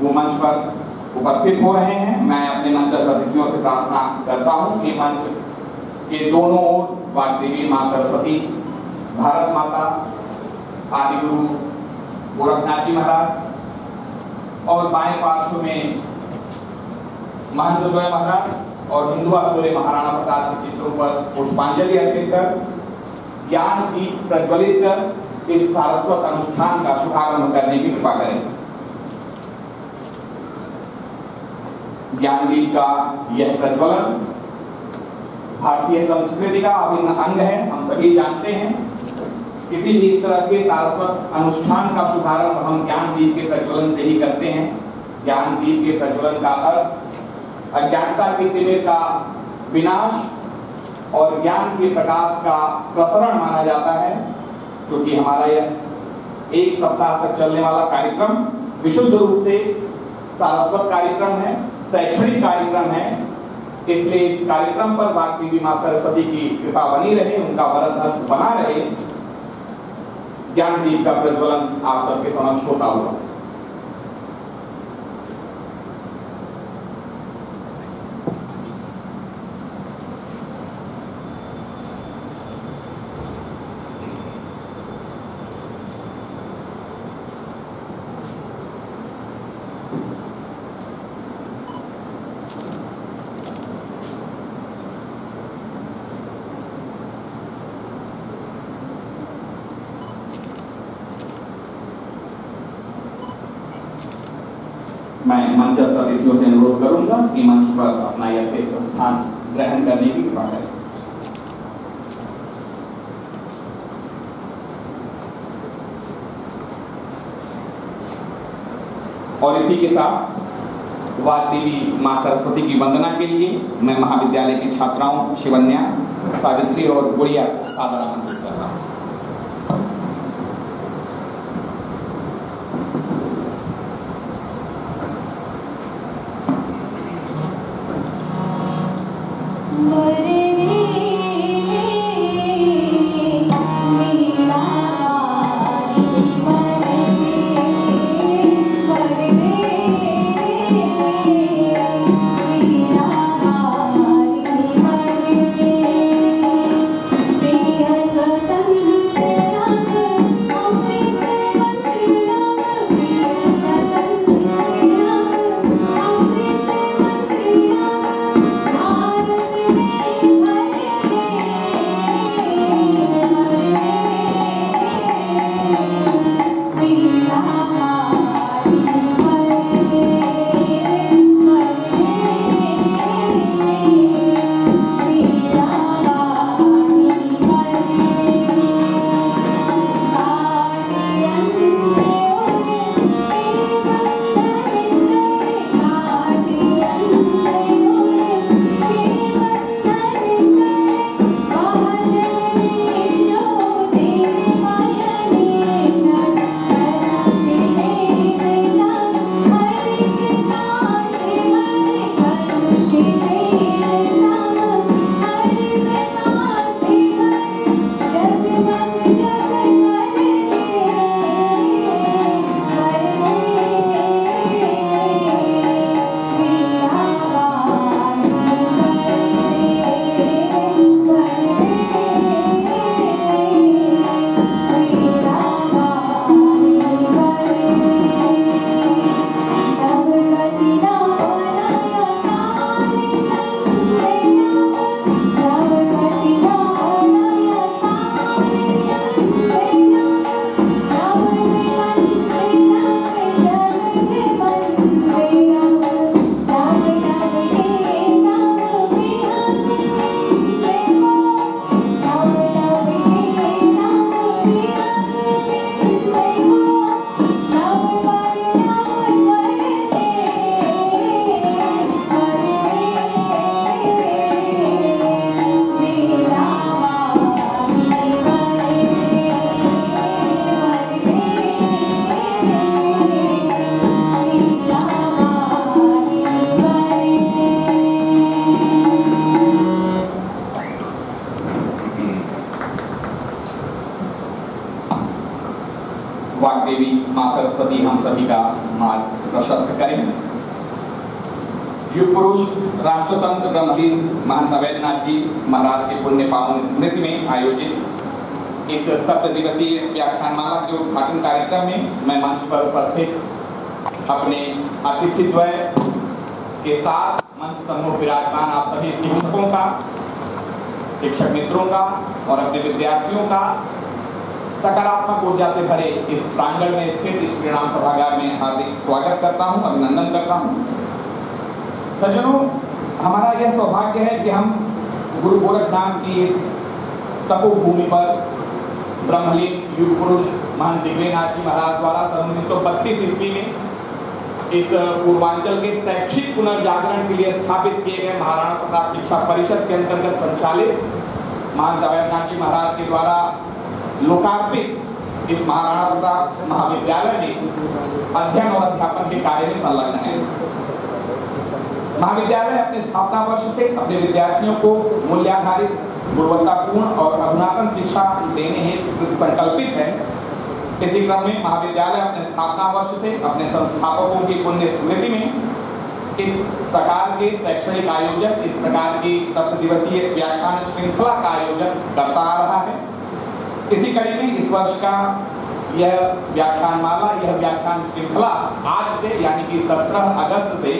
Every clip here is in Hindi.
वो मंच पर उपस्थित हो रहे हैं। मैं अपने मंचस्थ अतिथियों से प्रार्थना करता हूं कि मंच के दोनों ओर वाग्देवी मां सरस्वती, भारत माता, आदि गुरु गोरखनाथ जी महाराज और बाएं पार्श्व में महंत द्वय महाराज और हिंदुआ सूर्य महाराणा प्रताप के चित्रों पर पुष्पांजलि अर्पित कर ज्ञान दीप प्रज्वलित कर इस सारस्वत अनुष्ठान का शुभारंभ करने की कृपा करें। ज्ञान दीप का यह प्रज्वलन भारतीय संस्कृति का अभिन्न अंग है। हम सभी जानते हैं किसी भी इस तरह के सारस्वत अनुष्ठान का शुभारंभ हम ज्ञान दीप के प्रज्वलन से ही करते हैं। ज्ञान दीप के प्रज्वलन का अर्थ अज्ञानता के तिमिर का विनाश और ज्ञान के प्रकाश का प्रसरण माना जाता है। क्योंकि हमारा यह एक सप्ताह तक चलने वाला कार्यक्रम विशुद्ध रूप से सारस्वत कार्यक्रम है, शैक्षणिक कार्यक्रम है। इसलिए इस कार्यक्रम पर वाग्देवी मां सरस्वती की कृपा बनी रहे, उनका वरद हस्त बना रहे। ज्ञान दीप का प्रज्वलन आप सबके समक्ष होता हुआ मैं मंचस्थ अतिथियों से अनुरोध करूंगा कि मंच पर अपना यथेष्ट स्थान ग्रहण करने की कृपा करें। और इसी के साथ वाग्देवी मां सरस्वती की वंदना के लिए मैं महाविद्यालय की छात्राओं शिवन्या, सावित्री और गुड़िया सादर आमंत्रित कर रहा हूं। स्वतंत्र युग पुरुष राष्ट्रसंत ब्रह्मलीन महंत अवैधनाथ जी महाराज के पुण्य पावन स्मृति में आयोजित इस 7 दिवसीय व्याख्यानमाला के उद्घाटन कार्यक्रम में मैं मंच पर उपस्थित अपने अतिथिद्वय के साथ मंच समूह विराजमान आप सभी शिक्षकों का, शिक्षक मित्रों का और अपने विद्यार्थियों का सकारात्मक ऊर्जा से भरे इस प्रांगण में स्थित इस श्रीराम सभागार में हार्दिक स्वागत करता हूं, अभिनंदन करता हूं। सज्जनों, हमारा यह सौभाग्य है कि हम गुरु गोरखनाथ की इस तपोभूमि पर ब्रह्मलीन युग पुरुष महंत दिव्यनाथ जी महाराज द्वारा सन 1932 ईस्वी में इस पूर्वांचल के शैक्षिक पुनर्जागरण के लिए स्थापित किए गए महाराणा प्रताप शिक्षा परिषद के अंतर्गत संचालित महंत अवैधनाथ जी महाराज के द्वारा लोकार्पित इस महाराणा प्रताप महाविद्यालय में अध्ययन और अध्यापन के कार्य में संलग्न है। महाविद्यालय अपने स्थापना वर्ष से अपने विद्यार्थियों को मूल्याधारित, गुणवत्तापूर्ण और अधुनातन शिक्षा देने हेतु संकल्पित है। इसी क्रम में महाविद्यालय अपने स्थापना वर्ष से अपने संस्थापकों की पुण्य स्मृति में इस प्रकार के शैक्षणिक आयोजन, इस प्रकार की 7 दिवसीय व्याख्यान श्रृंखला का आयोजन करता आ रहा है। इसी कड़ी में इस वर्ष का यह व्याख्यानमाला, यह व्याख्यान श्रृंखला आज से यानी कि 17 अगस्त से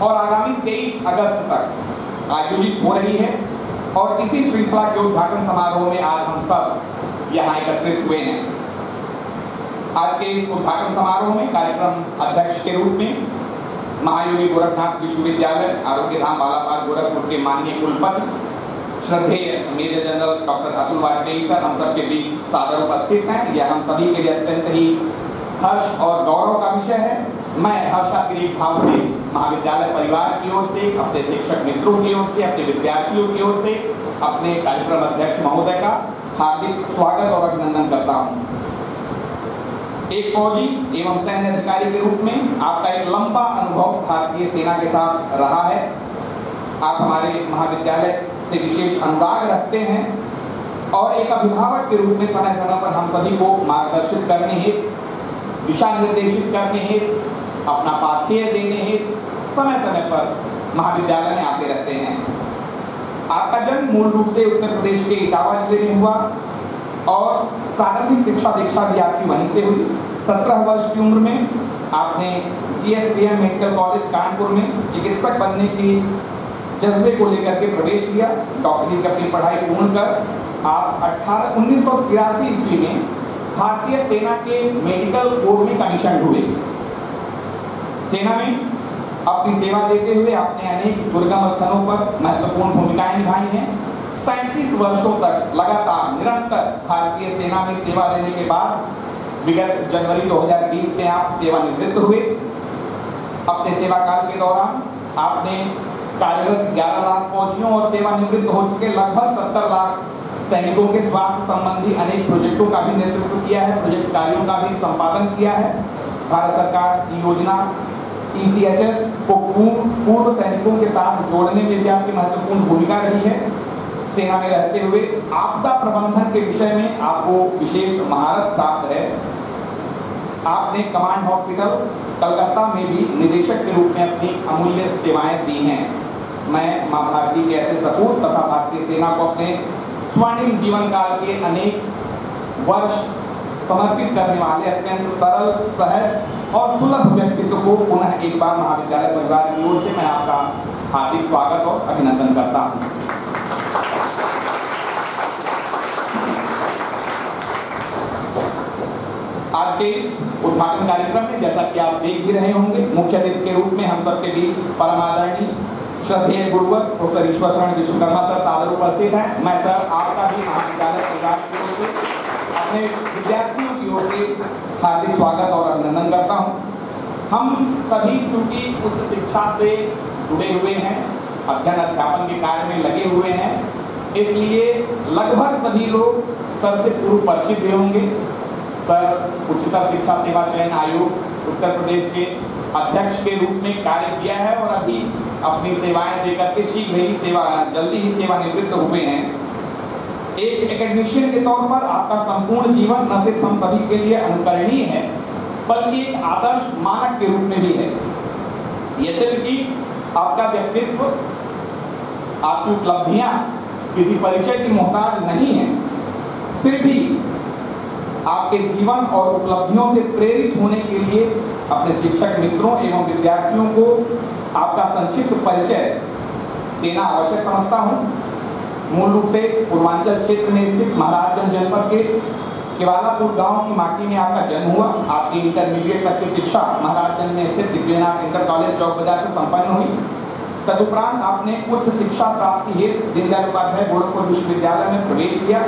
और आगामी 23 अगस्त तक आयोजित हो रही है और इसी श्रृंखला के उद्घाटन समारोह में आज हम सब यहाँ एकत्रित हुए हैं। आज के इस उद्घाटन समारोह में कार्यक्रम अध्यक्ष के रूप में महायोगी गोरखनाथ विश्वविद्यालय आरोग्य धाम बालापाल गोरखपुर के माननीय कुलपति श्रद्धेय major general doctor Atul Vajpayee sir हम सबके बीच सादर उपस्थित हैं। यह हम सभी के लिए अत्यंत ही हर्ष और गौरव का विषय है। मैं हर्षातिरेक भाव से महाविद्यालय परिवार की ओर से, अपने शिक्षक मित्रों की ओर से, अपने विद्यार्थियों की ओर से अपने कार्यक्रम अध्यक्ष महोदय का हार्दिक स्वागत और अभिनंदन करता हूँ। एक फौजी एवं सैन्य अधिकारी के रूप में आपका एक लंबा अनुभव भारतीय सेना के साथ रहा है। आप हमारे महाविद्यालय से विशेष अनुराग रखते हैं और एक अभिभावक के रूप में समय समय पर हम सभी को मार्गदर्शित करने हेतु, दिशा निर्देशित करने हेतु, अपना पाथेय देने हेतु समय समय पर महाविद्यालय में आते रहते हैं। आपका जन्म मूल रूप से उत्तर प्रदेश के इटावा जिले में हुआ और प्रारंभिक शिक्षा दीक्षा भी आपकी वहीं से हुई। 17 वर्ष की उम्र में आपने GSVM मेडिकल कॉलेज कानपुर में चिकित्सक बनने की जज्बे को लेकर के प्रवेश किया। डॉक्टरी की अपनी पढ़ाई पूर्ण कर आप 1983 ईस्वी में भारतीय सेना के मेडिकल कोर में कमीशन हुए। सेना में अपनी सेवा देते हुए आपने अनेक दुर्गम स्थलों पर महत्वपूर्ण भूमिकाएं निभाई हैं। 37 वर्षों तक लगातार निरंतर भारतीय सेना में सेवा देने के बाद विगत जनवरी 2020 में आप सेवानिवृत्त हुए। अपने सेवा काल के दौरान आपने कार्यरत 11 लाख फौजियों और सेवानिवृत्त हो चुके लगभग 70 लाख सैनिकों के स्वास्थ्य संबंधी अनेक प्रोजेक्टों का भी नेतृत्व किया है, प्रोजेक्ट कार्यों का भी संपादन किया है। भारत सरकार की योजना ECHS को पूर्व सैनिकों के साथ जोड़ने में भी आपकी महत्वपूर्ण भूमिका रही है। सेना में रहते हुए आपदा प्रबंधन के विषय में आपको विशेष महारत प्राप्त है। आपने कमांड हॉस्पिटल कलकत्ता में भी निदेशक के रूप में अपनी अमूल्य सेवाएं दी हैं। मैं मां भारती के ऐसे सपूत तथा भारतीय सेना को अपने स्वर्णिम जीवन काल के अनेक वर्ष समर्पित करने वाले अत्यंत सरल, सहज और सुलभ व्यक्तित्व को पुनः एक बार महाविद्यालय परिवार की ओर से मैं आपका हार्दिक स्वागत और अभिनंदन करता हूँ। आज के इस उद्घाटन कार्यक्रम में जैसा कि आप देख भी रहे होंगे, मुख्य अतिथि के रूप में हम सबके बीच परम आदरणीय श्रद्धेय गुरुवर प्रोफेसर ईश्वर शरण विश्वकर्मा सर सादर उपस्थित हैं। मैं सर आपका भी महाविद्यालय परिवार की ओर से, अपने विद्यार्थियों की ओर से हार्दिक स्वागत और अभिनंदन करता हूँ। हम सभी चूंकि उच्च शिक्षा से जुड़े हुए हैं, अध्ययन अध्यापन के कार्य में लगे हुए हैं, इसलिए लगभग सभी लोग सर से पूर्व परिचित भी होंगे। सर उच्चतर शिक्षा सेवा चयन आयोग उत्तर प्रदेश के अध्यक्ष के रूप में कार्य किया है और अभी अपनी सेवाएं देकर के शीघ्र ही जल्दी ही सेवानिवृत्त हुए हैं। एक एकेडमिशियन के तौर पर आपका संपूर्ण जीवन न सिर्फ हम सभी के लिए अनुकरणीय है बल्कि एक आदर्श मानक के रूप में भी है। यद्यपि आपका व्यक्तित्व, आपकी उपलब्धियां किसी परिचय की मोहताज नहीं है, फिर भी आपके जीवन और उपलब्धियों से प्रेरित होने के लिए अपने शिक्षक मित्रों एवं विद्यार्थियों को आपका संक्षिप्त परिचय देना आवश्यक समझता हूं। मूल रूप से पूर्वांचल क्षेत्र में स्थित महाराजगंज जनपद के केवालापुर गांव की माटी में आपका जन्म हुआ। आपकी इंटरमीडिएट तक की शिक्षा महाराजगंज में स्थित दिव्यनाथ इंटर कॉलेज चौक बाजार से संपन्न हुई। तदुपरांत आपने उच्च शिक्षा प्राप्ति हेतु दीनदयाल उपाध्याय गोरखपुर विश्वविद्यालय में प्रवेश किया।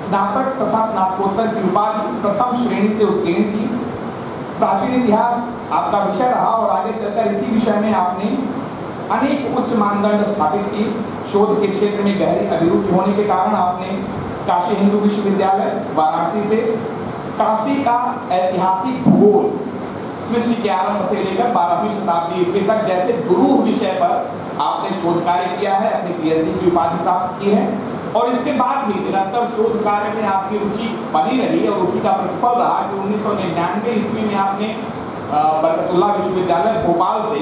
स्नातक तथा स्नातकोत्तर की उपाधि प्रथम श्रेणी से उत्तीर्ण की। प्राचीन इतिहास आपका विषय रहा और आगे चलकर इसी विषय में आपने अनेक उच्च मानदंड स्थापित की। शोध के क्षेत्र में गहरी अभिरुचि होने के कारण आपने काशी हिंदू विश्वविद्यालय वाराणसी से काशी का ऐतिहासिक भूगोल सृष्टि के आरंभ से लेकर 12वीं शताब्दी ईस्वी तक जैसे गुरु विषय पर आपने शोध कार्य किया है, अपनी पीएचडी की उपाधि प्राप्त की है और इसके बाद भी निरंतर शोध कार्य में आपकी रुचि बनी रही और उसी का प्रतिफल रहा कि 1999 ईस्वी में आपने बरकतुल्लाह विश्वविद्यालय भोपाल से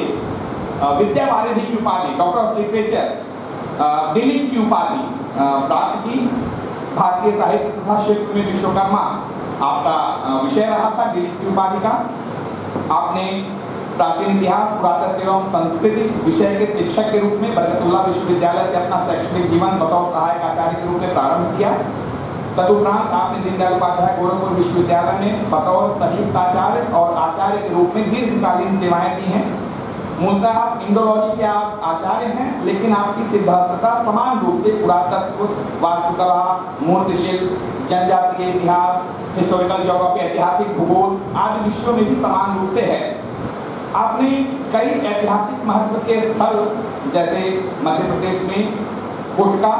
विद्या वारिधि की उपाधि, डॉक्टर ऑफ लिटरेचर डिलिट की उपाधि प्राप्त की। भारतीय साहित्य तथा शिल्प में विश्वकर्मा आपका विषय रहा था, डिलिट की उपाधि का। आपने प्राचीन इतिहास, पुरातत्व एवं संस्कृति विषय के शिक्षक के रूप में बरकतुल्लाह विश्वविद्यालय से अपना शैक्षणिक जीवन बतौर सहायक आचार्य के रूप में प्रारंभ किया। तदुपरांत आपने दीनदयाल उपाध्याय गोरखपुर विश्वविद्यालय में बतौर संयुक्त आचार्य और आचार्य के रूप में दीर्घकालीन सेवाएं दी हैं। मूलतः आप इंडोलॉजी के आप आचार्य हैं, लेकिन आपकी सिद्धार्थता समान रूप से पुरातत्व, वास्तुकला, मूर्तिशिल्प, जनजातीय इतिहास, हिस्टोरिकल ज्योग्राफी, ऐतिहासिक भूगोल आदि विषयों में भी समान रूप से है। आपने कई ऐतिहासिक महत्व के स्थल जैसे मध्य प्रदेश में गुटका,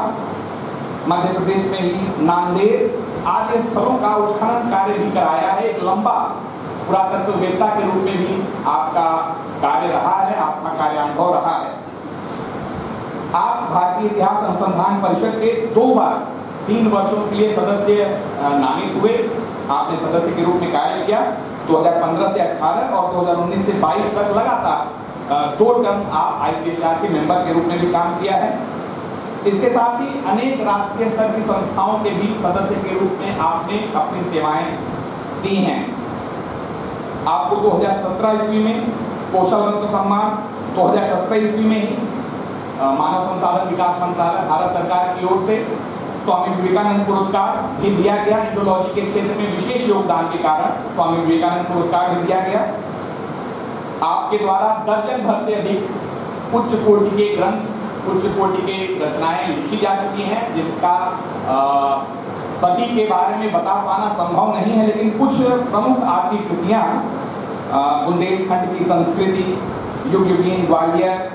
मध्य प्रदेश में ही नांदेड़ आदि स्थलों का उत्खनन कार्य भी कराया है। एक लंबा पुरातत्ववेत्ता के रूप में भी आपका कार्य रहा है, आपका कार्यानुभव रहा है। आप भारतीय इतिहास अनुसंधान परिषद के 2 बार 3 वर्षों के लिए सदस्य नामित हुए। आपने सदस्य के रूप में कार्य किया। 2015 से 18 और 2019 से 22 तक लगातार 2 टर्म आप ICHR के मेंबर के रूप में भी काम किया है। इसके साथ ही अनेक राष्ट्रीय स्तर की संस्थाओं के भी सदस्य के रूप में आपने अपनी सेवाएं दी हैं। आपको 2017 ईस्वी में कौशल रत्न सम्मान, 2017 ईस्वी में ही मानव संसाधन विकास मंत्रालय भारत सरकार की ओर से स्वामी विवेकानंद पुरस्कार भी दिया गया। इंडोलॉजी के क्षेत्र में विशेष योगदान के कारण स्वामी विवेकानंद पुरस्कार भी दिया गया। आपके द्वारा दर्जन भर से अधिक उच्च कोटि के ग्रंथ, उच्च कोटि के रचनाएं लिखी जा चुकी हैं, जिनका सभी के बारे में बता पाना संभव नहीं है, लेकिन कुछ प्रमुख आपकी कृतियां बुंदेलखंड की संस्कृति, युग युगीन ग्वालियर,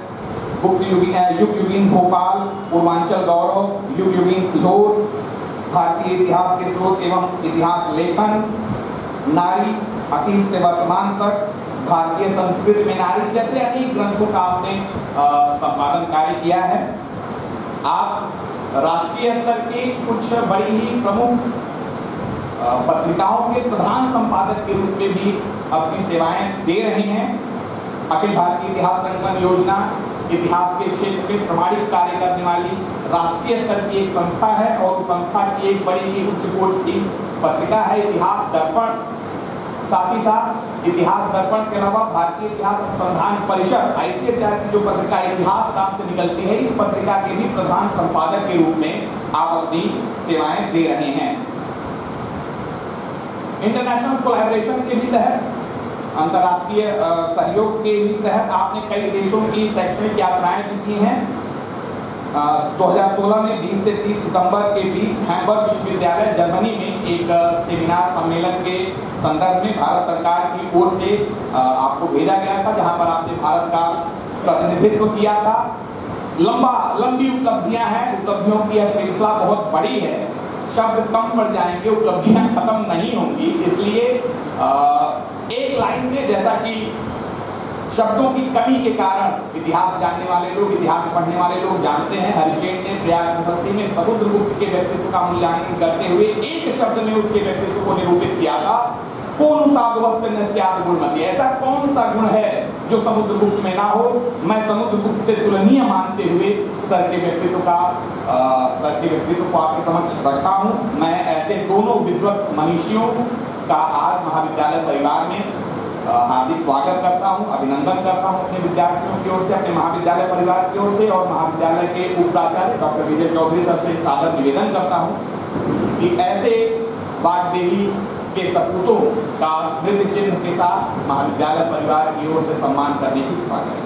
युग युगीन भोपाल, पूर्वांचल गौरव, युग युगीन सीहोर, भारतीय इतिहास के स्रोत एवं इतिहास लेखन, नारी अतीत से वर्तमान तक, भारतीय संस्कृति में नारी जैसे अनेक ग्रंथों का आपने संपादन कार्य किया है। आप राष्ट्रीय स्तर के कुछ बड़ी ही प्रमुख पत्रिकाओं के प्रधान संपादक के रूप में भी अपनी सेवाएं दे रहे हैं। अखिल भारतीय इतिहास संकलन योजना इतिहास के क्षेत्र में प्रमाणित कार्य करने वाली राष्ट्रीय स्तर की एक संस्था है और संस्था की एक बड़ी ही उच्च कोटि की पत्रिका है इतिहास दर्पण। साथ ही साथ इतिहास दर्पण के अलावा भारतीय इतिहास अनुसंधान परिषद ICHR की जो पत्रिका इतिहास नाम से निकलती है, इस पत्रिका के भी प्रधान संपादक के रूप में आप अपनी सेवाएं दे रहे हैं। इंटरनेशनल कोलैबोरेशन के भी तहत, अंतर्राष्ट्रीय सहयोग के भी तहत आपने कई देशों की शैक्षणिक यात्राएं भी की हैं। 2016 में 20 से 30 सितंबर के बीच हैम्बर्ग विश्वविद्यालय जर्मनी में एक सेमिनार सम्मेलन के संदर्भ में भारत सरकार की ओर से आपको भेजा गया था, जहां पर आपने भारत का प्रतिनिधित्व किया था। लंबी उपलब्धियां हैं, उपलब्धियों की यह श्रृंखला बहुत बड़ी है, शब्द कम पड़ जाएंगे, उपलब्धियां खत्म नहीं होंगी। इसलिए एक लाइन में, जैसा कि शब्दों की कमी के कारण इतिहास जानने वाले लोग, इतिहास पढ़ने वाले लोग जानते हैं, हरिशेन ने प्रयाग यूनिवर्सिटी में समुद्रगुप्त के व्यक्तित्व का मूल्यांकन करते हुए एक शब्द में उसके व्यक्तित्व को निरूपित किया था, कौन साधुवस्तु स्यात् गुणमति, ऐसा कौन सा गुण है जो समुद्रगुप्त में ना हो। मैं समुद्रगुप्त से तुलनीय मानते हुए सर के व्यक्तित्व को आपके समक्ष रखा हूं। मैं ऐसे दोनों विद्वत मनीषियों का आज महाविद्यालय परिवार में हार्दिक स्वागत करता हूं, अभिनंदन करता हूं अपने विद्यार्थियों की ओर से, अपने महाविद्यालय परिवार की ओर से, और महाविद्यालय के उपाचार्य डॉक्टर विजय चौधरी सर से सादर निवेदन करता हूं कि ऐसे वाग्देवी के सपूतों का स्मृति चिन्ह के साथ महाविद्यालय परिवार की ओर से सम्मान करने की कृपा करें।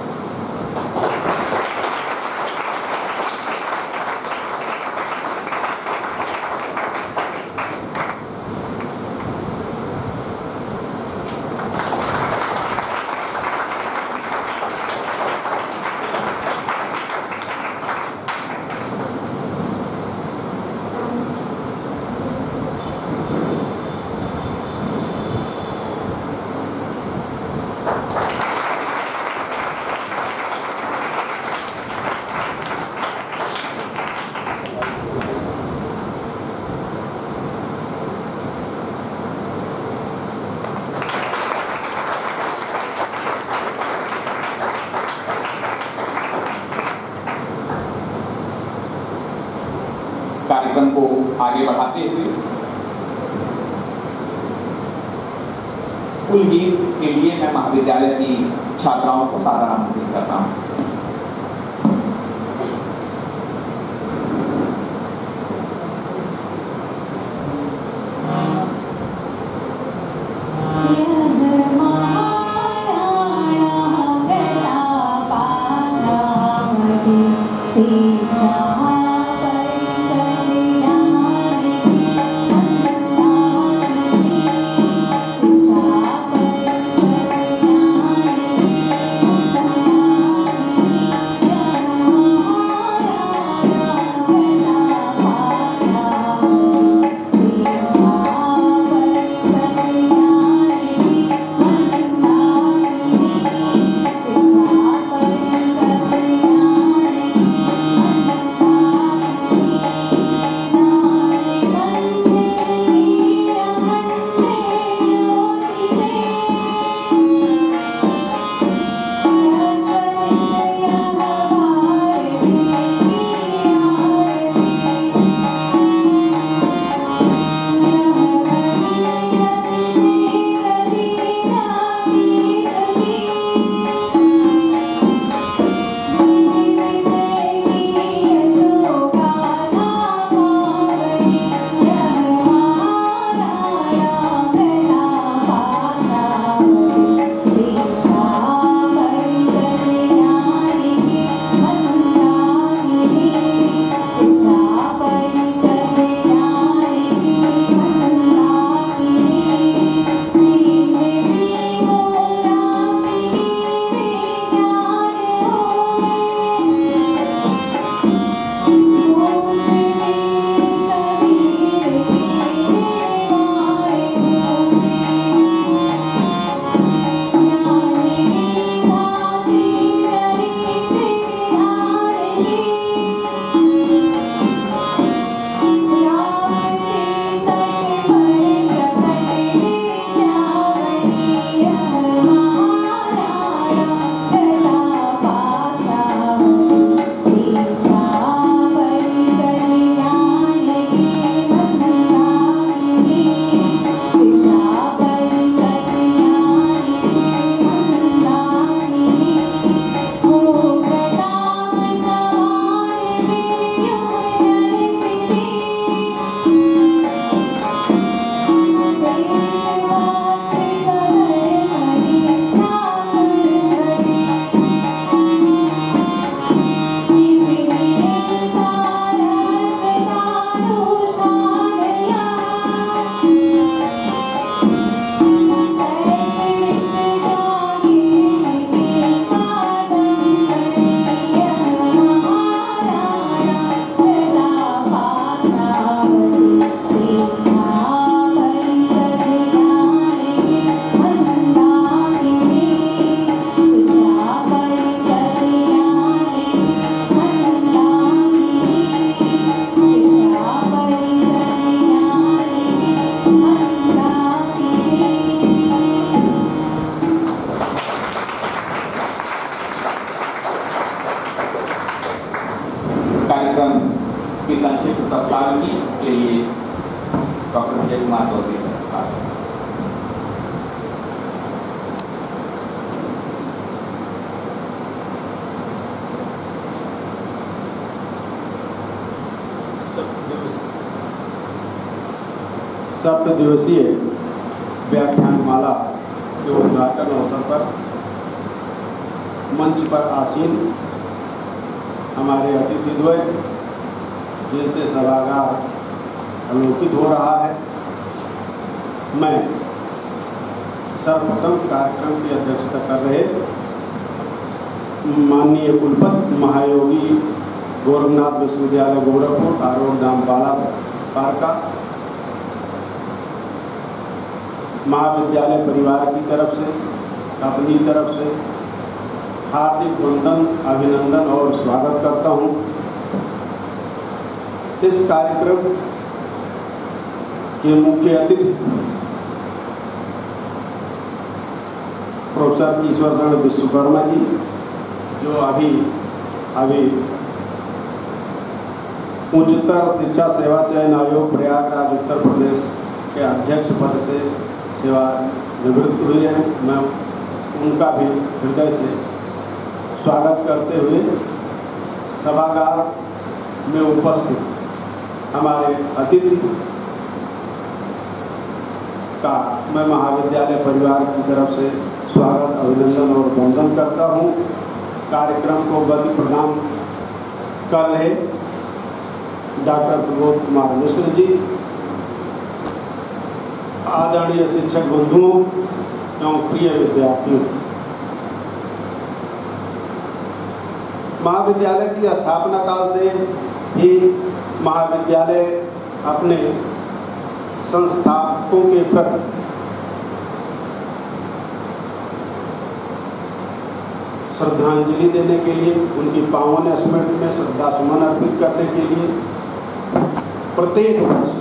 कार्यक्रम को आगे बढ़ाते हुए कुल गीत के लिए मैं महाविद्यालय की छात्राओं को सादर आमंत्रित करता हूं। संक्षिप्त प्रस्तावनी के लिए डॉक्टर विजय कुमार चौधरी से सप्त दिवसीय व्याख्यानमाला के उद्घाटन अवसर पर मंच पर आसीन हमारे अतिथिद्वय, जिनसे सभागार आलोकित हो रहा है, मैं सर्वप्रथम कार्यक्रम की अध्यक्षता कर रहे माननीय कुलपति महायोगी गोरखनाथ विश्वविद्यालय गोरखपुर आरोग्यधाम बाला पारका महाविद्यालय परिवार की तरफ से, अपनी तरफ से हार्दिक वंदन, अभिनंदन और स्वागत करता हूं। इस कार्यक्रम के मुख्य अतिथि प्रोफेसर ईश्वर चंद्र विश्वकर्मा जी, जो अभी उच्चतर शिक्षा सेवा चयन आयोग प्रयागराज उत्तर प्रदेश के अध्यक्ष पद से सेवा निवृत्त हुए हैं। मैं उनका भी हृदय से स्वागत करते हुए सभागार में उपस्थित हमारे अतिथि का मैं महाविद्यालय परिवार की तरफ से स्वागत, अभिनंदन और वंदन करता हूं। कार्यक्रम को गति प्रदान कर रहे डॉक्टर प्रमोद कुमार मिश्र जी, आदरणीय शिक्षक बंधुओं एवं प्रिय विद्यार्थियों, महाविद्यालय की स्थापना काल से ही महाविद्यालय अपने संस्थापकों के प्रति श्रद्धांजलि देने के लिए, उनकी पावन स्मृति में श्रद्धा सुमन अर्पित करने के लिए प्रत्येक वर्ष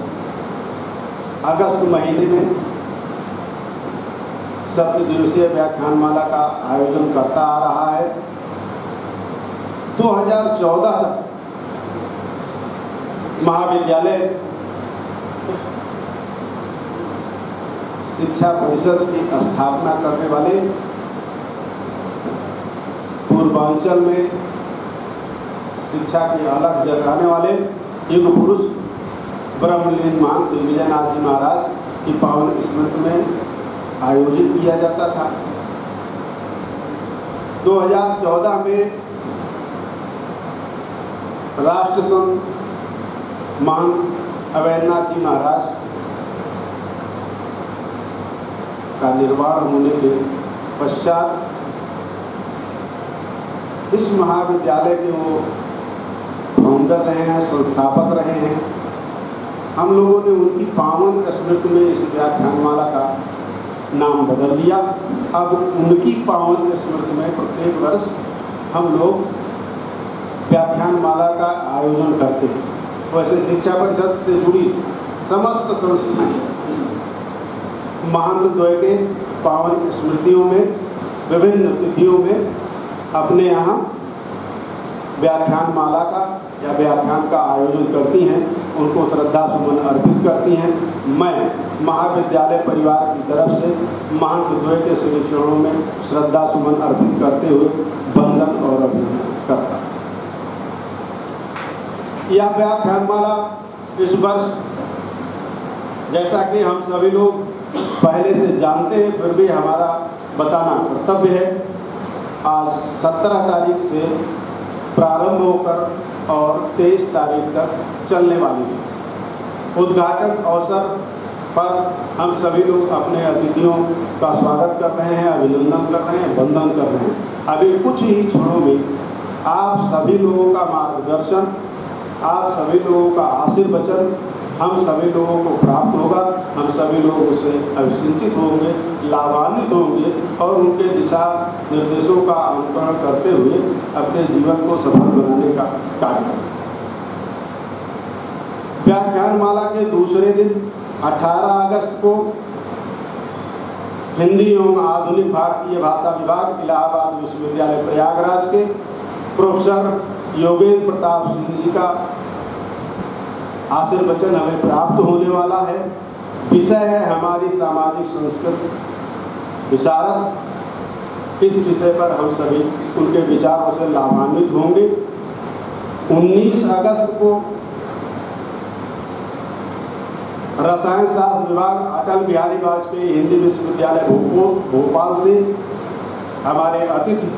अगस्त महीने में सप्त दिवसीय व्याख्यानमाला का आयोजन करता आ रहा है। 2014 तक महाविद्यालय शिक्षा परिषद की स्थापना करने वाले पूर्वांचल में शिक्षा की अलग जगाने वाले युग पुरुष ब्रह्मलीन महान दिग्विजयनाथ जी महाराज की पावन स्मृति में आयोजित किया जाता था। 2014 में राष्ट्र संत महान अवैधनाथ जी महाराज का निर्वाण होने के पश्चात इस महाविद्यालय के वो फाउंडर रहे हैं, संस्थापक रहे हैं। हम लोगों ने उनकी पावन स्मृति में इस व्याख्यानमाला का नाम बदल दिया। अब उनकी पावन स्मृति में प्रत्येक वर्ष हम लोग व्याख्यानमाला का आयोजन करते हैं। वैसे शिक्षा परिषद से जुड़ी समस्त संस्थाएं महंत द्वय के पावन स्मृतियों में विभिन्न तिथियों में अपने यहाँ व्याख्यानमाला का या व्याख्यान का आयोजन करती हैं, उनको श्रद्धा सुमन अर्पित करती हैं। मैं महाविद्यालय परिवार की तरफ से महंत द्वय के श्री चरणों में श्रद्धा सुमन अर्पित करते हुए वंदन और अभिनंदन करता हूँ। यह व्याख्यानमाला इस वर्ष, जैसा कि हम सभी लोग पहले से जानते हैं, फिर भी हमारा बताना कर्तव्य है। आज 17 तारीख से प्रारंभ होकर और 23 तारीख तक चलने वाली है। उद्घाटन अवसर पर हम सभी लोग अपने अतिथियों का स्वागत कर रहे हैं, अभिनंदन कर रहे हैं, वंदन कर रहे हैं। अभी कुछ ही क्षणों में आप सभी लोगों का मार्गदर्शन, आप सभी लोगों का आशीर्वचन हम सभी लोगों को प्राप्त होगा। हम सभी लोग उससे अभिसिंचित होंगे, लाभान्वित होंगे और उनके दिशा निर्देशों का अनुकरण करते हुए अपने जीवन को सफल बनाने का कार्य करें। व्याख्यानमाला के दूसरे दिन 18 अगस्त को हिंदी एवं आधुनिक भारतीय भाषा विभाग इलाहाबाद विश्वविद्यालय प्रयागराज के प्रोफेसर योगेंद्र प्रताप सिंह जी का आशीर्वचन हमें प्राप्त होने वाला है। विषय है हमारी सामाजिक संस्कृति विशारद। इस विषय पर हम सभी उनके विचारों से लाभान्वित होंगे। 19 अगस्त को रसायन शास्त्र विभाग अटल बिहारी वाजपेयी हिंदी विश्वविद्यालय भोपाल से हमारे अतिथि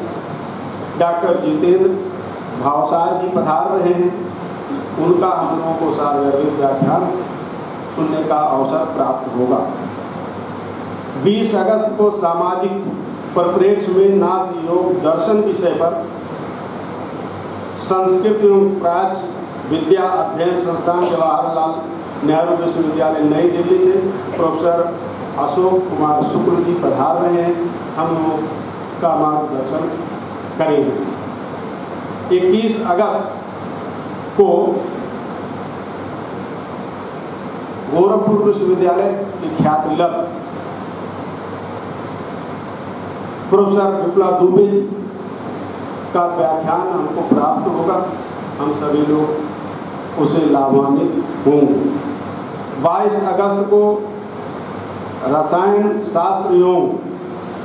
डॉक्टर जितेंद्र भावसार जी पधार रहे हैं। उनका हम लोगों को सार्वजनिक व्याख्यान सुनने का अवसर प्राप्त होगा। 20 अगस्त को सामाजिक परिप्रेक्ष्य में नाथ योग दर्शन विषय पर संस्कृत एवं प्राच्य विद्या अध्ययन संस्थान जवाहरलाल नेहरू विश्वविद्यालय नई दिल्ली से प्रोफेसर अशोक कुमार शुक्ल जी पधार रहे हैं। हम लोग का मार्गदर्शन करेंगे। 21 अगस्त को गोरखपुर विश्वविद्यालय के ख्याति लब्ध प्रोफेसर विप्लव दुबे जी का व्याख्यान हमको प्राप्त होगा। हम सभी लोग उसे लाभान्वित होंगे। 22 अगस्त को रसायन शास्त्र एवं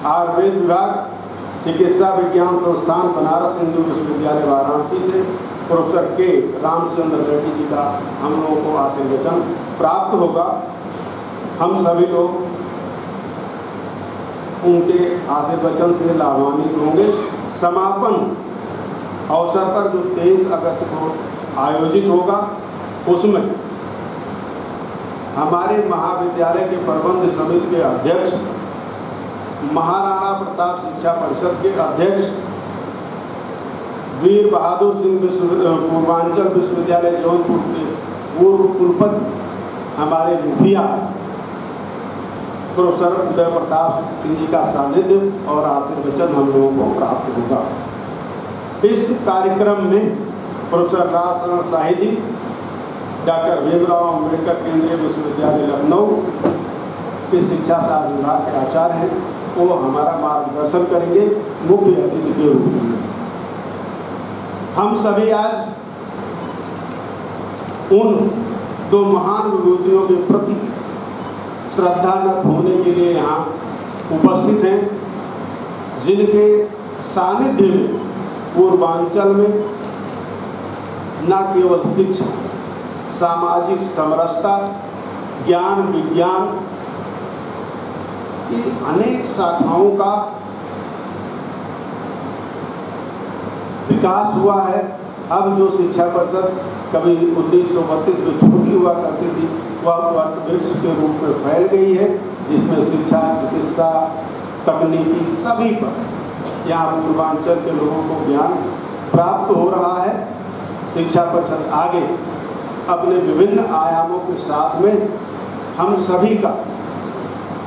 आयुर्वेद विभाग चिकित्सा विज्ञान संस्थान बनारस हिंदू विश्वविद्यालय वाराणसी से प्रोफेसर के रामचंद्र रेड्डी जी का हम लोगों को आशीर्वचन प्राप्त होगा। हम सभी लोग उनके आशीर्वचन से लाभान्वित होंगे। समापन अवसर पर जो 23 अगस्त को आयोजित होगा उसमें हमारे महाविद्यालय के प्रबंध समिति के अध्यक्ष, महाराणा प्रताप शिक्षा परिषद के अध्यक्ष, वीर बहादुर सिंह पूर्वांचल विश्वविद्यालय जौनपुर के पूर्व कुलपति, हमारे मुखिया प्रोफेसर उदय प्रताप सिंह जी का सानिध्य और आशीर्वचन हम लोगों को प्राप्त होगा। इस कार्यक्रम में प्रोफेसर राजशरण शाही जी डॉक्टर भीमराव अम्बेडकर केंद्रीय विश्वविद्यालय लखनऊ के शिक्षा शास्त्र विभाग के आचार्य हैं, वो हमारा मार्गदर्शन करेंगे मुख्य अतिथि के रूप में। हम सभी आज उन दो महान विभूतियों के प्रति श्रद्धा न होने के लिए यहाँ उपस्थित हैं, जिनके सानिध्य में पूर्वांचल में न केवल शिक्षा, सामाजिक समरसता, ज्ञान विज्ञान की अनेक शाखाओं का विकास हुआ है। अब जो शिक्षा परिषद कभी 1932 में छोटी हुआ करती थी, वह वृक्ष के रूप में फैल गई है, जिसमें शिक्षा, चिकित्सा, तकनीकी सभी पर यहाँ पूर्वांचल के लोगों को ज्ञान प्राप्त हो रहा है। शिक्षा परिषद आगे अपने विभिन्न आयामों के साथ में हम सभी का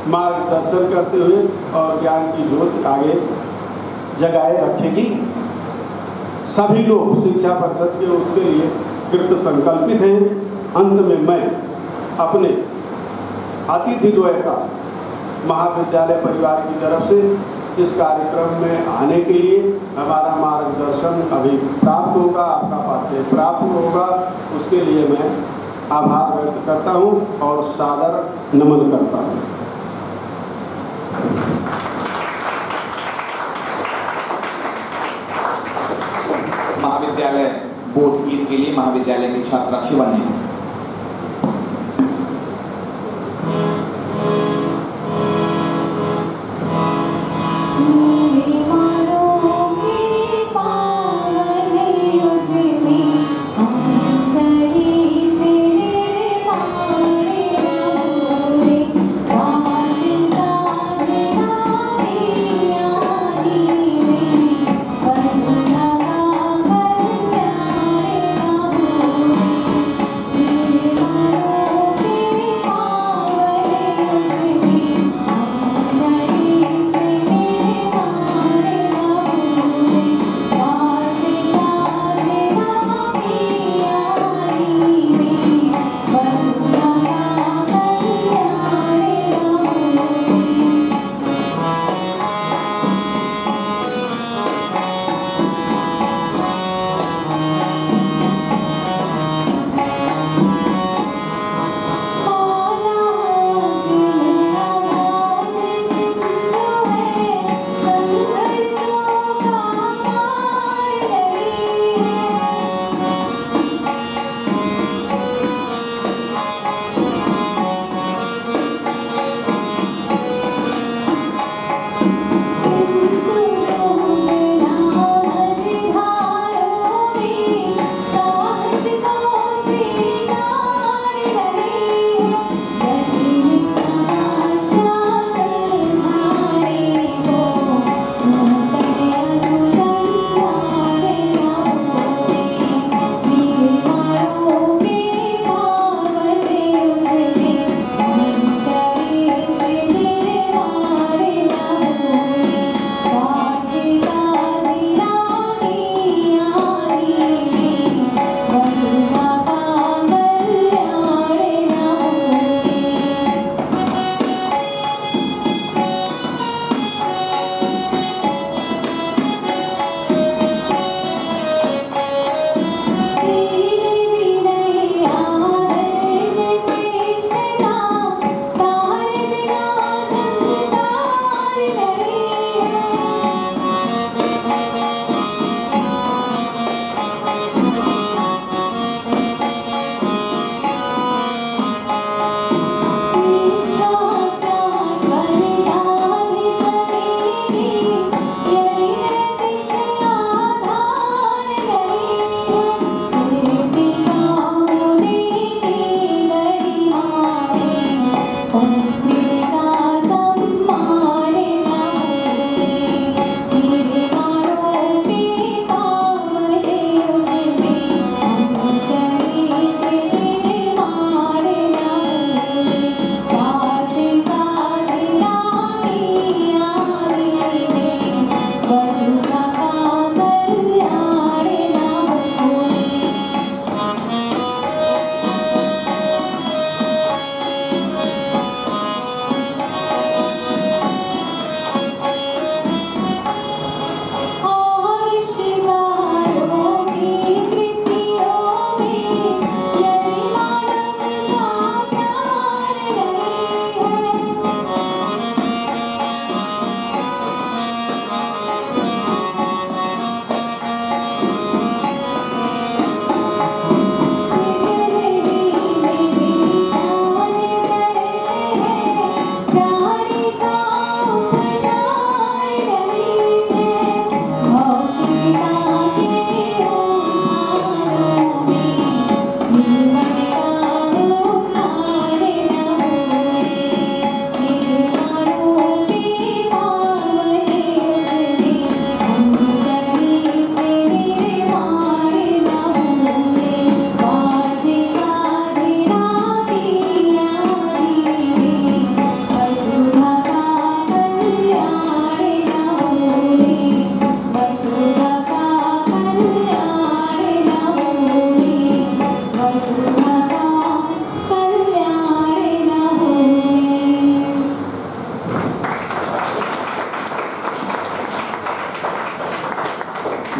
मार्गदर्शन करते हुए और ज्ञान की ज्योत आगे जगाए रखेगी। सभी लोग शिक्षा परिषद के उसके लिए कृत संकल्पित हैं। अंत में मैं अपने अतिथि द्वय का महाविद्यालय परिवार की तरफ से इस कार्यक्रम में आने के लिए हमारा मार्गदर्शन अभी प्राप्त होगा, आपका पाठ्य प्राप्त होगा, उसके लिए मैं आभार व्यक्त करता हूं और सादर नमन करता हूं। महाविद्यालय बोर्ड गीत के लिए महाविद्यालय की छात्रा शिवानी।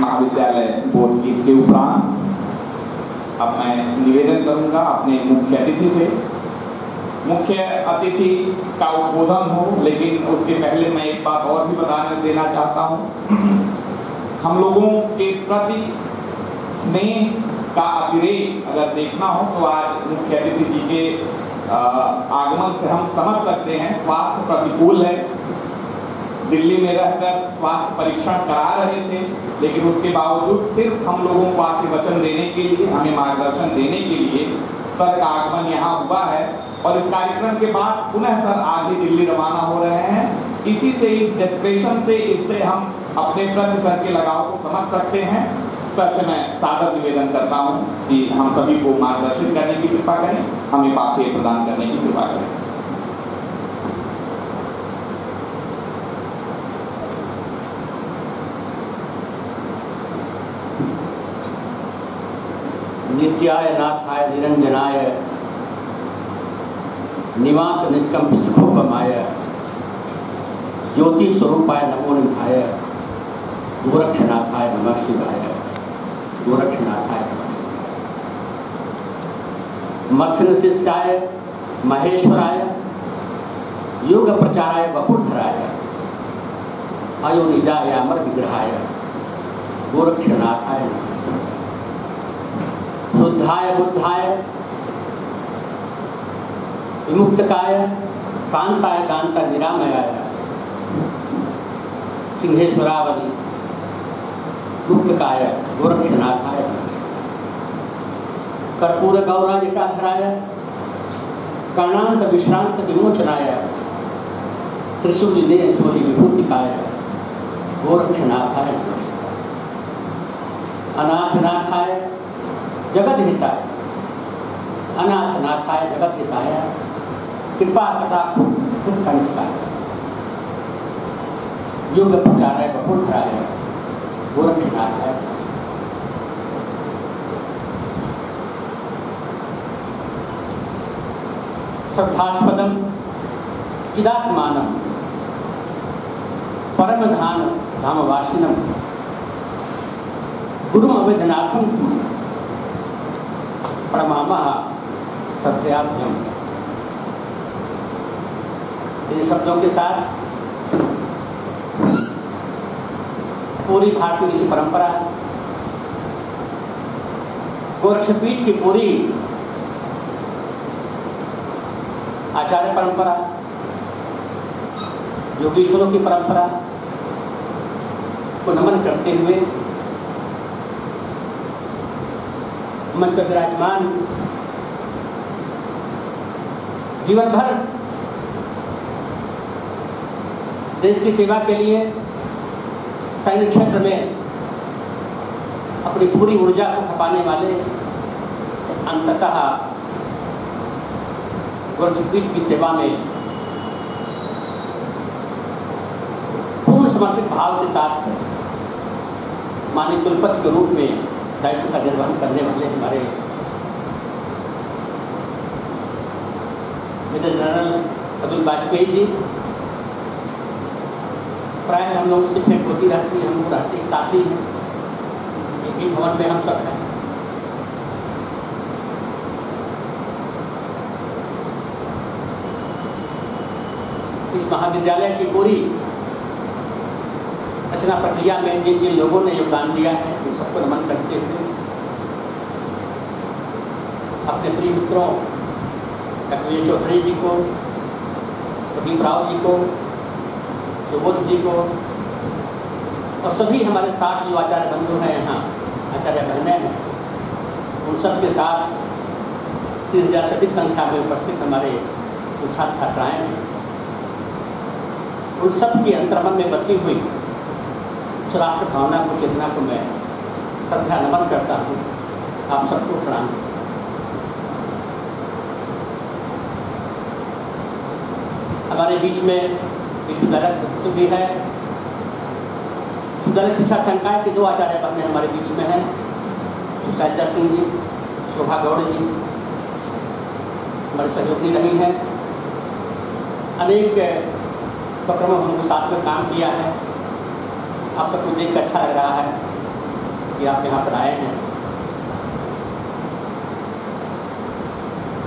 महाविद्यालय बोर्ड के उपरांत अब मैं निवेदन करूंगा अपने मुख्य अतिथि से। मुख्य अतिथि का उद्बोधन हो, लेकिन उसके पहले मैं एक बात और भी बताने देना चाहता हूँ। हम लोगों के प्रति स्नेह का अतिरेक अगर देखना हो तो आज मुख्य अतिथि जी के आगमन से हम समझ सकते हैं। स्वास्थ्य प्रतिकूल है, दिल्ली में रहकर स्वास्थ्य परीक्षण करा रहे थे, लेकिन उसके बावजूद सिर्फ हम लोगों को आशीर्वचन देने के लिए, हमें मार्गदर्शन देने के लिए सर का आगमन यहाँ हुआ है। और इस कार्यक्रम के बाद पुनः सर आगे दिल्ली रवाना हो रहे हैं। इसी से, इस डेस्परेशन से, इससे हम अपने प्रति सर के लगाव को समझ सकते हैं। सर से मैं सादर निवेदन करता हूँ कि हम सभी को मार्गदर्शित करने की कृपा करें, हमें पाठ्य प्रदान करने की कृपा करें। नित्याय नाथाय निरंजनाय निवात निष्कंप सुखोपमाय ज्योति स्वरूपाय नमो निधाय गोरक्षनाथाय नमः शिवाय गोरक्षनाथाय मत्स्य शिष्याय महेश्वराय योग प्रचाराय वपुधराय अयोनिजाय अमर विग्रहाय गोरक्षनाथाय शुद्धाय बुद्धाय विमुक्तकाय शांताय कांता निरामयाय सिंहेश्वरावली मुक्तकाय गोरक्षनाथाय कर्पूर गौराज जटाधराय कर्णांत विश्रांत विमोचनाय त्रिशूल ने शूली विभूतिकाय गोरक्षनाथाय अनाथनाथाय जगत हिताय अनाथनाथाय जगत हिताय कृपा कटाक्ष कंठकाय योग प्रचाराय वपुधराय गोरक्षनाथाय श्रद्धास्पदम चिदात्मानम परमधान धामवासिनम गुरु अविधनाथम प्रणमामः सत्याभ्यम। इन शब्दों के साथ पूरी भारतीय ऋषि परंपरा, गोरक्षपीठ की पूरी आचार्य परंपरा, योगीश्वरों की परंपरा को नमन करते हुए मन का विराजमान जीवन भर देश की सेवा के लिए सैनिक क्षेत्र में अपनी पूरी ऊर्जा को खपाने वाले अंततः गोरक्षपीठ की सेवा में पूर्ण समर्पित भाव के साथ माननीय कुलपति के रूप में दायित्व का निर्वहन करने वाले हमारे मेजर जनरल अतुल वाजपेयी जी, प्राय हम लोग से भेंट होती रहती है, हम लोग रहते साथी हैं, एक ही भवन में हम सब हैं। इस महाविद्यालय की पूरी रचना प्रक्रिया में जिन जिन लोगों ने योगदान दिया है उन सबको नमन करते हुए अपने प्रिय मित्रों डॉक्टर चौधरी जी को, प्रदीप राव जी को, सुबोध जी को और सभी हमारे साथ जो आचार्य बंधु हैं, यहाँ आचार्य बहनें हैं, उन सब के साथ 30,000 से अधिक संख्या में उपस्थित हमारे जो छात्र छात्राएँ हैं, उन सब के अंतर्मन में बसी हुई उस राष्ट्र भावना को, चेतना को मैं श्रद्धा नमन करता हूँ। आप सबको प्रणाम। हमारे बीच में विश्वविद्यालय भी है। विश्वविद्यालय शिक्षा संकाय के 2 आचार्य बहनें हमारे बीच में हैं, सुशालिता सिंह जी, शोभा गौड़ जी हमारे सहयोगी रही हैं। अनेक उपक्रमों हमने साथ में काम किया है। आप सबको देख कर अच्छा लग रहा है। कि आप यहाँ पर आए हैं।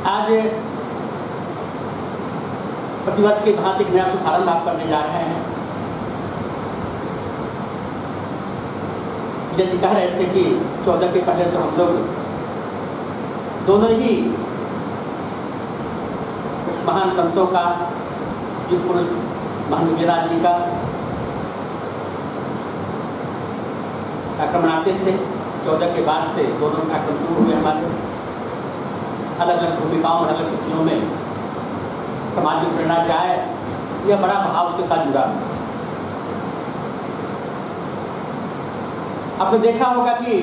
आज प्रतिवर्ष की भांति एक नया शुभारंभ आप करने जा रहे हैं। यदि कह रहे थे कि 14 के पहले तो हम लोग दोनों ही महान संतों का, युग पुरुष महान विजयराज जी का कार्यक्रम मनाते थे। 14 के बाद से दोनों कार्यक्रम शुरू हुए हमारे, अलग अलग भूमिकाओं, अलग अलग तिथियों में समाज में प्रेरणा जाए, यह बड़ा भाव उसके साथ जुड़ा। आपने देखा होगा कि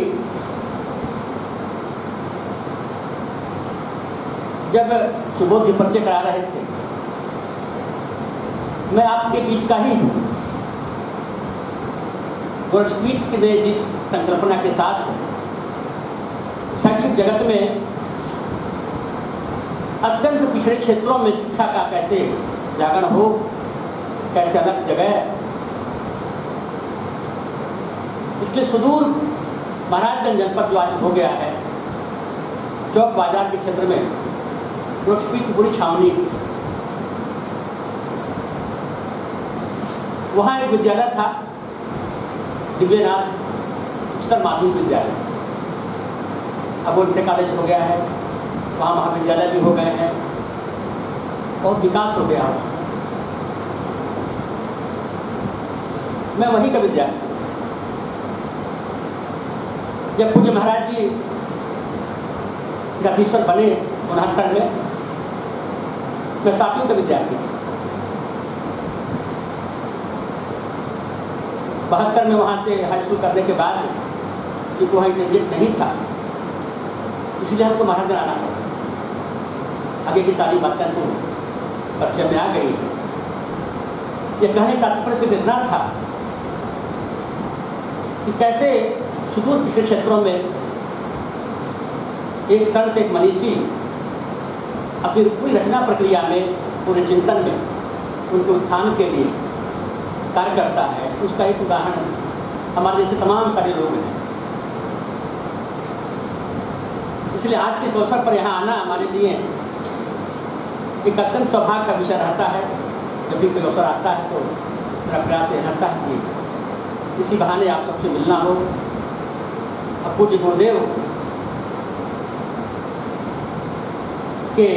जब सुबोध परिचय करा रहे थे, मैं आपके बीच का ही हूँ। गोरक्षपीठ के जिस संकल्पना के साथ शैक्षिक जगत में अत्यंत पिछड़े क्षेत्रों में शिक्षा का कैसे जागरण हो, कैसे अलग जगह, इसके सुदूर महाराजगंज जनपद जो आज हो गया है, चौक बाजार के क्षेत्र में गोरक्षपीठ की पूरी छावनी, वहाँ एक विद्यालय था, दिव्यनाथ उच्चतर माध्यमिक विद्यालय। अब वो इंटर कॉलेज हो गया है, वहाँ महाविद्यालय भी हो गए हैं और विकास हो गया। मैं वहीं का विद्यार्थी। जब पूज्य महाराज जी गीश्वर बने 69 में, मैं 7वीं का विद्यार्थी। 72 में वहाँ से हाई स्कूल करने के बाद क्योंकि वहाँ इंटरमीडिएट नहीं था, इसलिए हमको महाराज आना पड़ा। आगे की सारी बातें तो परिचय में आ गई है। ये कहने का तात्पर्य सिर्फ इतना था कि कैसे सुदूर पिछड़े क्षेत्रों में एक संत, एक मनीषी अपनी पूरी रचना प्रक्रिया में, पूरे चिंतन में उनके उत्थान के लिए कार्य करता है। उसका एक उदाहरण हमारे जैसे तमाम सारे लोग हैं। इसलिए आज के इस अवसर पर यहाँ आना हमारे लिए एक अत्यंत सौभाग्य का विषय रहता है। जब भी कोई अवसर आता है तो मेरा प्रयास यह रहता है कि इसी बहाने आप सबसे मिलना हो। अब पूज्य गुरुदेव के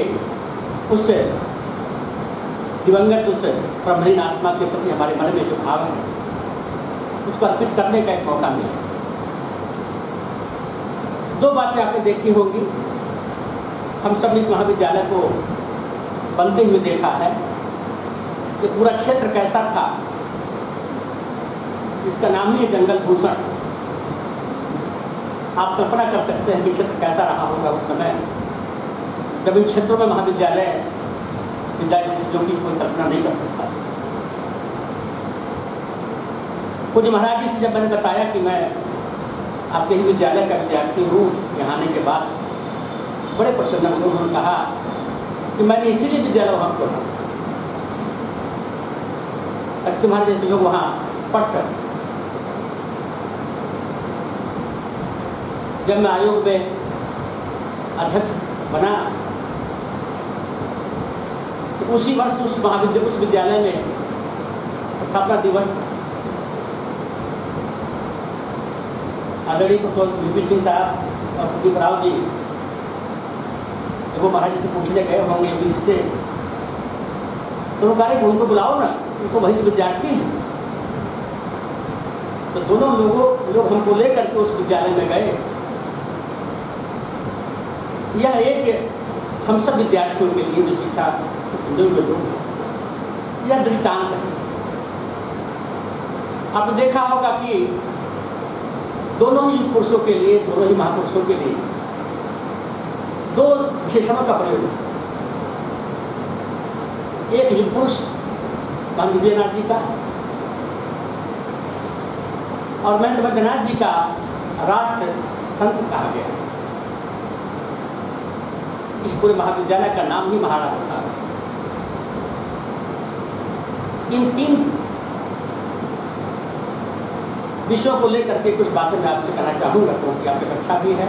उस दिवंगत उस ब्रह्मलीन आत्मा के प्रति हमारे मन में जो भाव है, उसको अर्पित करने का एक मौका मिला। 2 बातें आपने देखी होंगी। हम सब इस महाविद्यालय को बनते हुए देखा है। ये पूरा क्षेत्र कैसा था, इसका नाम ही है जंगल भूषण। आप कल्पना कर सकते हैं कि क्षेत्र कैसा रहा होगा उस समय, जब इन क्षेत्रों में महाविद्यालय जो कि कोई कल्पना नहीं कर सकता। पूज्य महाराज जी से जब मैंने बताया कि मैं आपके ही विद्यालय का विद्यार्थी हूँ, यहाँ आने के बाद बड़े प्रसन्न हुए। उन्होंने कहा कि मैंने इसीलिए विद्यालय वहाँ खोला ताकि तुम्हारे जैसे लोग वहाँ पढ़ सकें। जब मैं आयोग में अध्यक्ष बना तो उसी वर्ष उस विद्यालय में स्थापना दिवस था। आदरणीय प्रोफेसर वीपी सिंह साहब और प्रदीप राव जी जब वो महाराज जी से पूछने गए होंगे यूपी से, तो वो कह रहे कि उनको बुलाओ ना, उनको वही तो विद्यार्थी हैं। तो दोनों लोग हमको लेकर के उस विद्यालय में गए। यह एक हम सब विद्यार्थियों के लिए जो शिक्षा जुड़े हुए लोग, यह दृष्टांत है। आपने देखा होगा कि दोनों ही पुरुषों के लिए, दोनों ही महापुरुषों के लिए 2 विशेषणों का प्रयोग है। एक युग पुरुष महान दिव्यनाथ जी का और महंत वैद्यनाथ जी का राष्ट्र संत कहा गया। इस पूरे महाविद्यालय का नाम ही महाराष्ट्र था। इन 3 विषयों को लेकर के कुछ बातें मैं आपसे कहना चाहूँगा, क्योंकि आपकी कक्षा भी है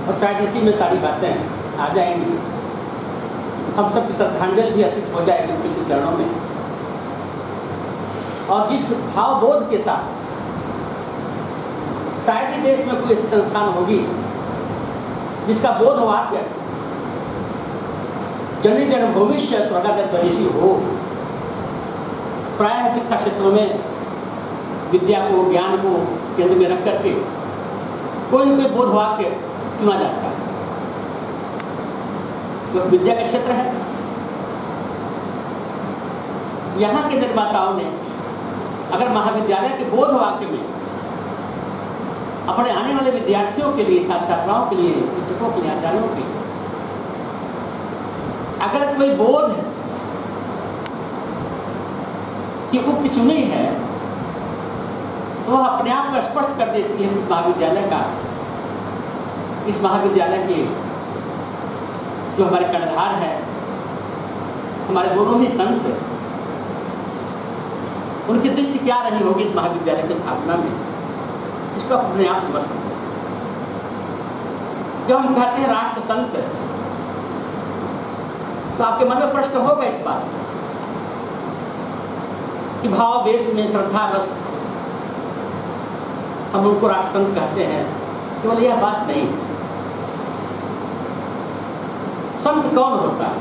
और शायद इसी में सारी बातें आ जाएंगी। हम सबकी श्रद्धांजलि भी अर्पित हो जाएगी किसी चरणों में। और जिस भावबोध के साथ शायद ही देश में कोई ऐसी संस्थान होगी जिसका बोध वाक्य जननी जन्मभूमिश्च स्वर्गादपि परिषि हो। प्रायः शिक्षा क्षेत्रों में विद्या को, ज्ञान को केंद्र में रख करके कोई न कोई बोध वाक्य चुना जाता है। तो विद्या का क्षेत्र है। यहाँ के निर्माताओं ने अगर महाविद्यालय के बोध वाक्य में अपने आने वाले विद्यार्थियों के लिए, छात्र छात्राओं के लिए, शिक्षकों के लिए, आचार्यों के लिए अगर कोई बोध की उक्त चुनी है तो वह अपने आप को स्पष्ट कर देती है इस महाविद्यालय के जो हमारे कर्णधार है, हमारे दोनों ही संत, उनकी दृष्टि क्या रही होगी इस महाविद्यालय की स्थापना में, इसको आप अपने आप समझ सकते हैं। जब हम कहते हैं राष्ट्र संत, तो आपके मन में प्रश्न होगा इस बात कि भाव वेश में श्रद्धा रस हम उनको राष्ट्र संत कहते हैं। केवल यह बात नहीं, संत कौन होता है?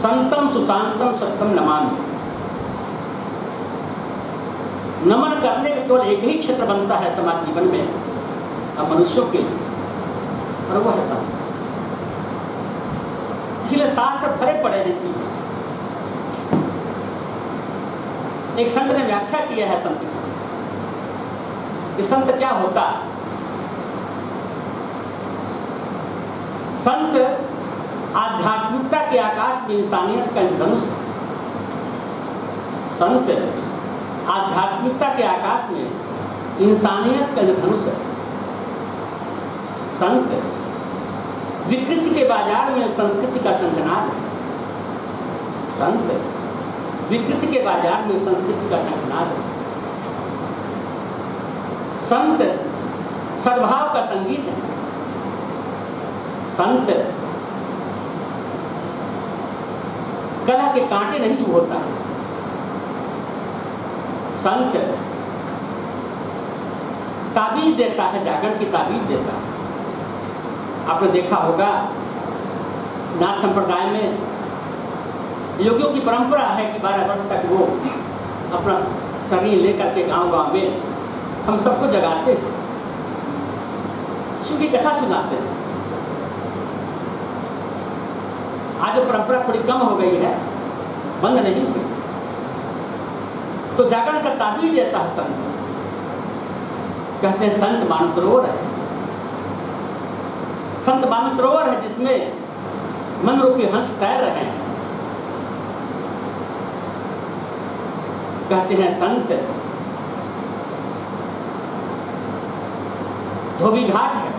संतम सुशांतम सत्यम नमामि। नमन करने का केवल एक ही क्षेत्र बनता है समाज जीवन में और मनुष्यों के लिए, और वो है संत। इसलिए शास्त्र भरे पड़े हैं चीजें। एक संत ने व्याख्या किया है संत कि संत क्या होता है। संत आध्यात्मिकता के आकाश में इंसानियत का इंद्रधनुष। संत आध्यात्मिकता के आकाश में इंसानियत का इंद्रधनुष है। संत विकृति के बाजार में संस्कृति का शंखनाद है। संत विकृति के बाजार में संस्कृति का शंखनाद है। संत सद्भाव का संगीत है। संत कला के कांटे नहीं छुड़ाता है। संत ताबीज देता है, जागरण की ताबीज देता है। आपने देखा होगा नाथ संप्रदाय में योगियों की परंपरा है कि 12 वर्ष तक वो अपना शरीर लेकर के गांव-गांव में हम सबको जगाते हैं, शिव की कथा सुनाते हैं। आज वो परंपरा थोड़ी कम हो गई है, बंद नहीं हुई। तो जागरण का ताबीज देता है संत। कहते हैं संत मानसरोवर है। संत मानसरोवर है जिसमें मन रूपी हंस तैर रहे हैं। कहते हैं संत धोबी घाट है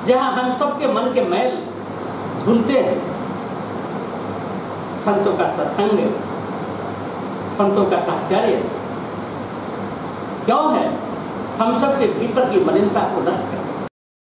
जहां हम सबके मन के मैल धुलते हैं। संतों का सत्संग, संतों का साहचर्य क्यों है? हम सबके भीतर की मलिनता को नष्ट कर